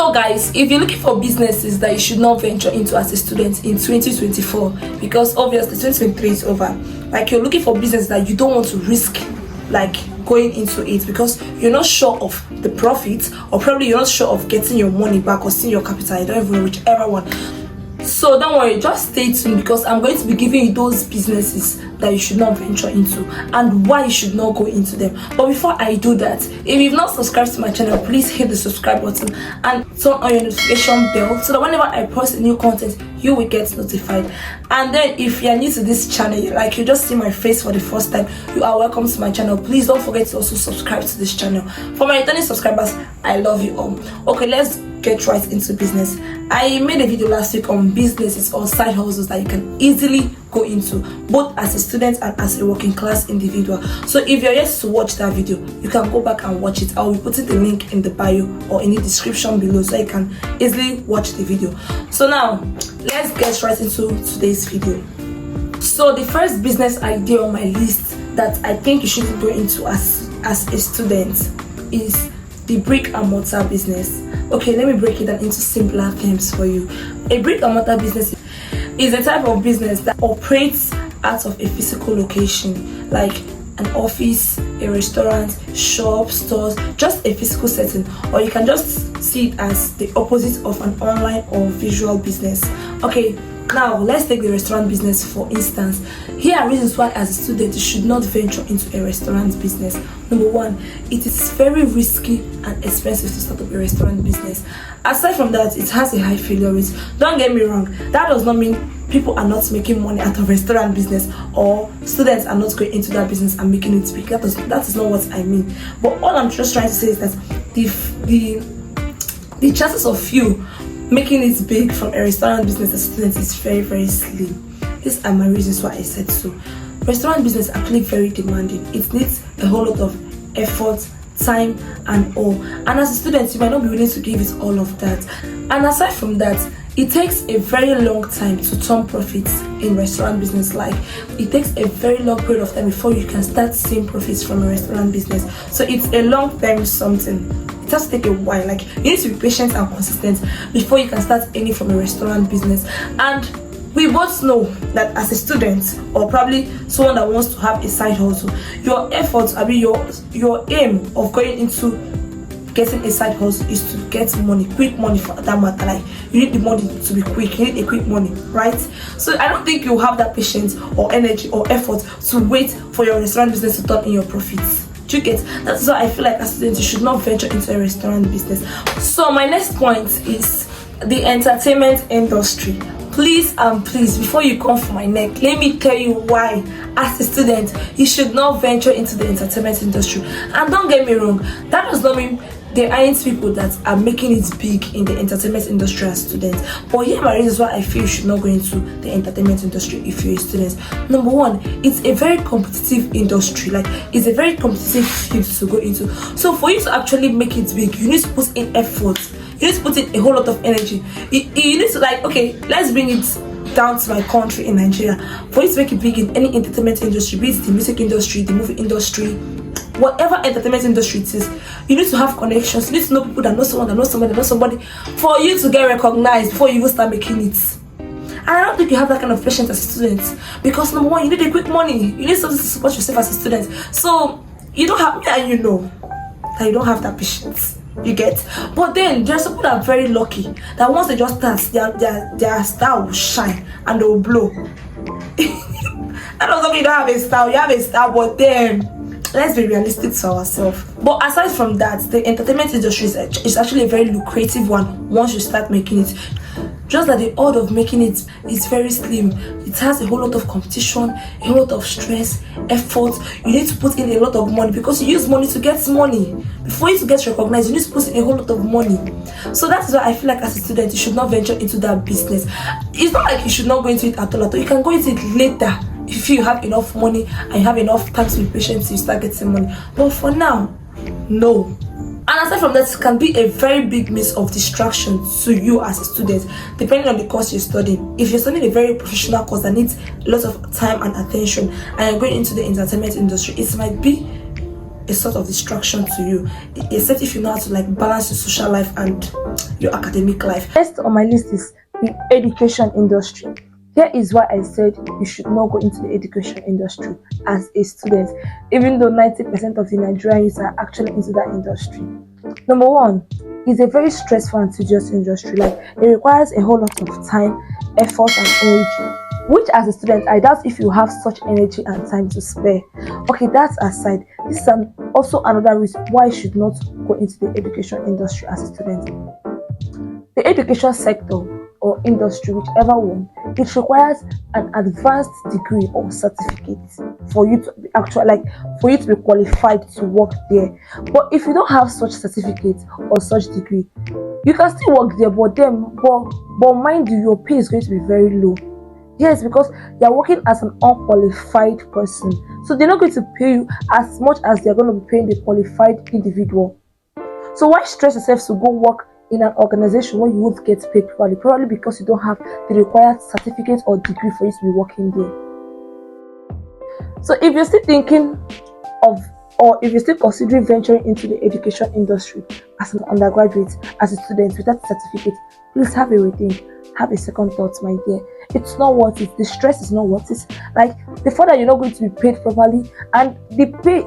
So guys, if you're looking for businesses that you should not venture into as a student in 2024, because obviously 2023 is over, like you're looking for business that you don't want to risk like going into it because you're not sure of the profit, or probably you're not sure of getting your money back or seeing your capital, I don't even know, whichever one. So don't worry, just stay tuned because I'm going to be giving you those businesses that you should not venture into and why you should not go into them. But before I do that, if you've not subscribed to my channel, please hit the subscribe button and turn on your notification bell so that whenever I post a new content, you will get notified. And then if you're new to this channel, like you just see my face for the first time, you are welcome to my channel. Please don't forget to also subscribe to this channel. For my returning subscribers, I love you all. Okay, let's get right into business. I made a video last week on businesses or side hustles that you can easily go into, both as a student and as a working class individual. So if you're yet to watch that video, you can go back and watch it. I'll be putting the link in the bio or in the description below so you can easily watch the video. So now let's get right into today's video. So the first business idea on my list that I think you should go into as a student is the brick and mortar business. Okay, let me break it down into simpler terms for you. A brick and mortar business is a type of business that operates out of a physical location, like an office, a restaurant, shop, stores, just a physical setting. Or you can just see it as the opposite of an online or visual business. Okay, now let's take the restaurant business for instance. Here are reasons why as a student you should not venture into a restaurant business. Number one, it is very risky and expensive to start up a restaurant business. Aside from that, it has a high failure rate. Don't get me wrong, that does not mean people are not making money out of restaurant business or students are not going into that business and making it big. That is not what I mean. But all I'm just trying to say is that the chances of you making it big from a restaurant business as a student is very, very slim. These are my reasons why I said so. Restaurant business is actually very demanding. It needs a whole lot of effort, time and all. And as a student, you might not be willing to give it all of that. And aside from that, it takes a very long time to turn profits in restaurant business. Like it takes a very long period of time before you can start seeing profits from a restaurant business. So it's a long term something. It has to take a while. Like you need to be patient and consistent before you can start earning from a restaurant business. And we both know that as a student or probably someone that wants to have a side hustle, your efforts, your aim of going into getting a side hustle is to get money, quick money for that matter. Like you need the money to be quick, you need a quick money, right? So I don't think you have that patience or energy or effort to wait for your restaurant business to turn in your profits. Do you get? That's why I feel like as a student you should not venture into a restaurant business. So my next point is the entertainment industry. Please before you come for my neck, let me tell you why as a student you should not venture into the entertainment industry. And don't get me wrong, that does not mean there aren't people that are making it big in the entertainment industry as students. But here are my reasons why I feel you should not go into the entertainment industry if you're a student. Number one, it's a very competitive industry. Like it's a very competitive field to go into. So for you to actually make it big, you need to put in effort. You need to put in a whole lot of energy. You need to, like, okay, let's bring it down to my country in Nigeria. For you to make it big in any entertainment industry, be it the music industry, the movie industry, whatever entertainment industry it is, you need to have connections. You need to know people that know someone, that know somebody, that know somebody, for you to get recognized before you even start making it. And I don't think you have that kind of patience as a student because number one, you need a quick money. You need something to support yourself as a student. So you don't have, and you know that you don't have that patience. You get? But then there's some people that are very lucky that once they just start, their style will shine and they will blow. That doesn't mean you don't have a style. You have a style, but then let's be realistic to ourselves. But aside from that, the entertainment industry is actually a very lucrative one once you start making it. Just that the odds of making it is very slim. It has a whole lot of competition, a whole lot of stress, effort. You need to put in a lot of money because you use money to get money. Before you to get recognized, you need to put in a whole lot of money. So that's why I feel like as a student, you should not venture into that business. It's not like you should not go into it at all. You can go into it later if you have enough money and you have enough time to be patient till you start getting money. But for now, no. And aside from that, it can be a very big means of distraction to you as a student, depending on the course you're studying. If you're studying a very professional course that needs a lot of time and attention, and you're going into the entertainment industry, it might be a sort of distraction to you, except if you know how to like balance your social life and your academic life. Next on my list is the education industry. Here is why I said you should not go into the education industry as a student, even though 90% of the Nigerian youth are actually into that industry. Number one, it's a very stressful and tedious industry. Like, it requires a whole lot of time, effort, and energy, which as a student I doubt if you have such energy and time to spare. Okay, that's aside. This is also another reason why you should not go into the education industry as a student. The education sector or industry, whichever one, it requires an advanced degree or certificate for you to be for you to be qualified to work there. But if you don't have such certificate or such degree, you can still work there, but mind you, your pay is going to be very low. Yes, because you're working as an unqualified person, so they're not going to pay you as much as they're going to be paying the qualified individual. So why stress yourself to go work in an organization where you won't get paid probably because you don't have the required certificate or degree for you to be working there. So if you're still thinking of, or if you're still considering venturing into the education industry as an undergraduate, as a student without certificate, please have a rethink, have a second thought, my dear. It's not worth it. The stress is not worth it. Like, the fact that you're not going to be paid properly, and the pay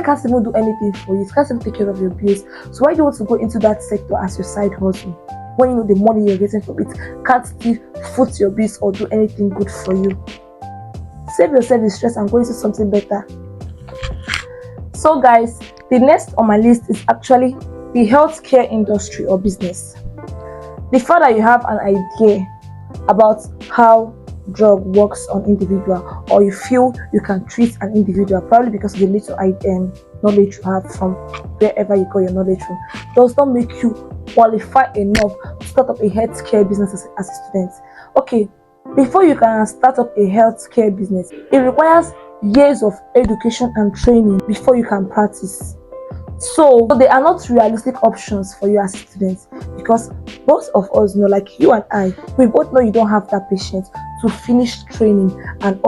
can't even do anything for you. It can't even take care of your bills. So why do you want to go into that sector as your side hustle when you know the money you're getting from it can't still foot your bills or do anything good for you? Save yourself the stress and go into something better. So guys, the next on my list is actually the healthcare industry or business. The fact that you have an idea about how drug works on individual, or you feel you can treat an individual probably because of the little knowledge you have from wherever you got your knowledge from, does not make you qualified enough to start up a healthcare business as a student. Okay, before you can start up a healthcare business, it requires years of education and training before you can practice. So they are not realistic options for you as students, because both of us know, like you and I, we both know you don't have that patience to finish training and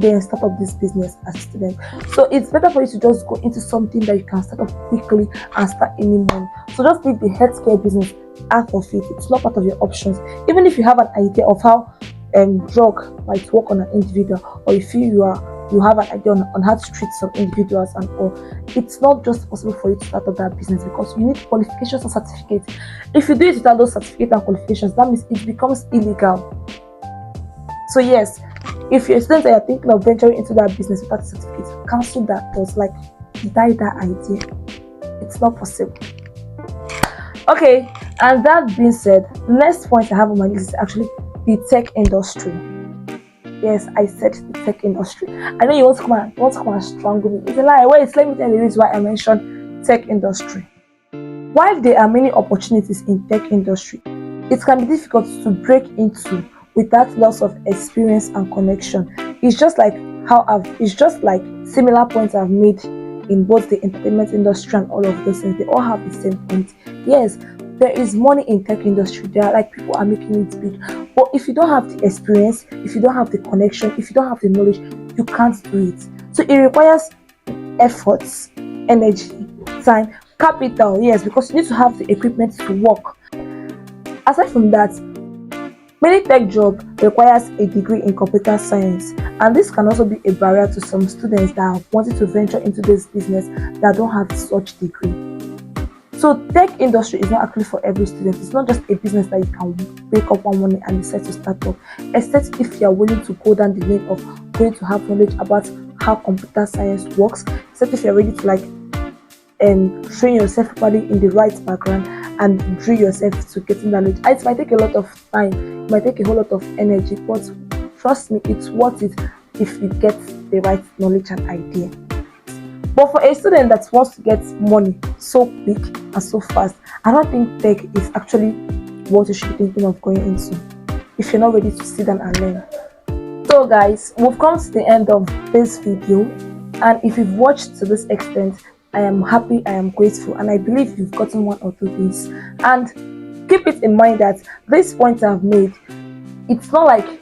then start up this business as a student. So it's better for you to just go into something that you can start up quickly and start earning money. So just leave the healthcare business out of it. It's not part of your options. Even if you have an idea of how drug might work on an individual, or you feel you have an idea on how to treat some individuals and all, it's not just possible for you to start up that business, because you need qualifications and certificates. If you do it without those certificates and qualifications, that means it becomes illegal. So yes, if you're a student and you're thinking of venturing into that business without a certificate, cancel that thought, like die that idea. It's not possible. Okay, and that being said, the next point I have on my list is actually the tech industry. Yes, I said the tech industry. I know you want to come and strangle me. It's a lie. Wait, let me tell you the reason why I mentioned tech industry. While there are many opportunities in tech industry, it can be difficult to break into without lots of experience and connection. It's just like similar points I've made in both the entertainment industry and all of those things. They all have the same point. Yes, there is money in tech industry. There are, like, people are making it big. But if you don't have the experience, if you don't have the connection, if you don't have the knowledge, you can't do it. So it requires efforts, energy, time, capital. Yes, because you need to have the equipment to work. Aside from that, many tech jobs requires a degree in computer science, and this can also be a barrier to some students that are wanting to venture into this business that don't have such degree. So tech industry is not actually for every student. It's not just a business that you can wake up one morning and decide to start up, except if you are willing to go down the lane of going to have knowledge about how computer science works, except if you're ready to train yourself properly in the right background and drill yourself to getting that knowledge. It might take a lot of time, it might take a whole lot of energy, but trust me, it's worth it if you get the right knowledge and idea. But for a student that wants to get money so quick and so fast, I don't think tech is actually what you should be thinking of going into if you're not ready to sit down and learn. So guys, we've come to the end of this video, and if you've watched to this extent, I am happy, I am grateful, and I believe you've gotten one or two things. And keep it in mind that these points I've made, it's not like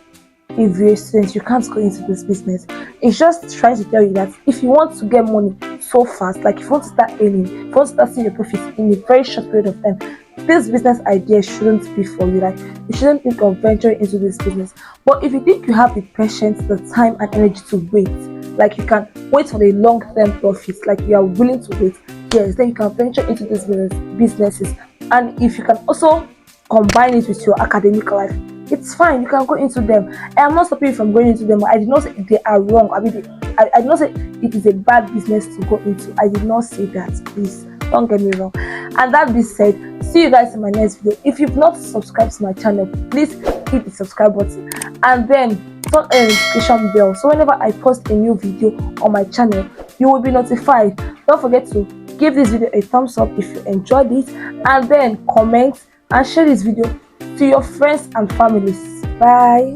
if you're a student, you can't go into this business. It's just trying to tell you that if you want to get money so fast, like if you want to start earning, if you want to start seeing your profits in a very short period of time, this business idea shouldn't be for you. Like you shouldn't think of venturing into this business. But if you think you have the patience, the time and energy to wait, like you can wait for the long-term profits, like you are willing to wait, yes, then you can venture into these businesses. And if you can also combine it with your academic life, it's fine, you can go into them. I am not stopping you from going into them. I did not say they are wrong. I did not say it is a bad business to go into. I did not say that, please don't get me wrong. And that being said, see you guys in my next video. If you've not subscribed to my channel, please hit the subscribe button and then turn on the notification bell, so whenever I post a new video on my channel, you will be notified. Don't forget to give this video a thumbs up if you enjoyed it, and then comment and share this video to your friends and families. Bye.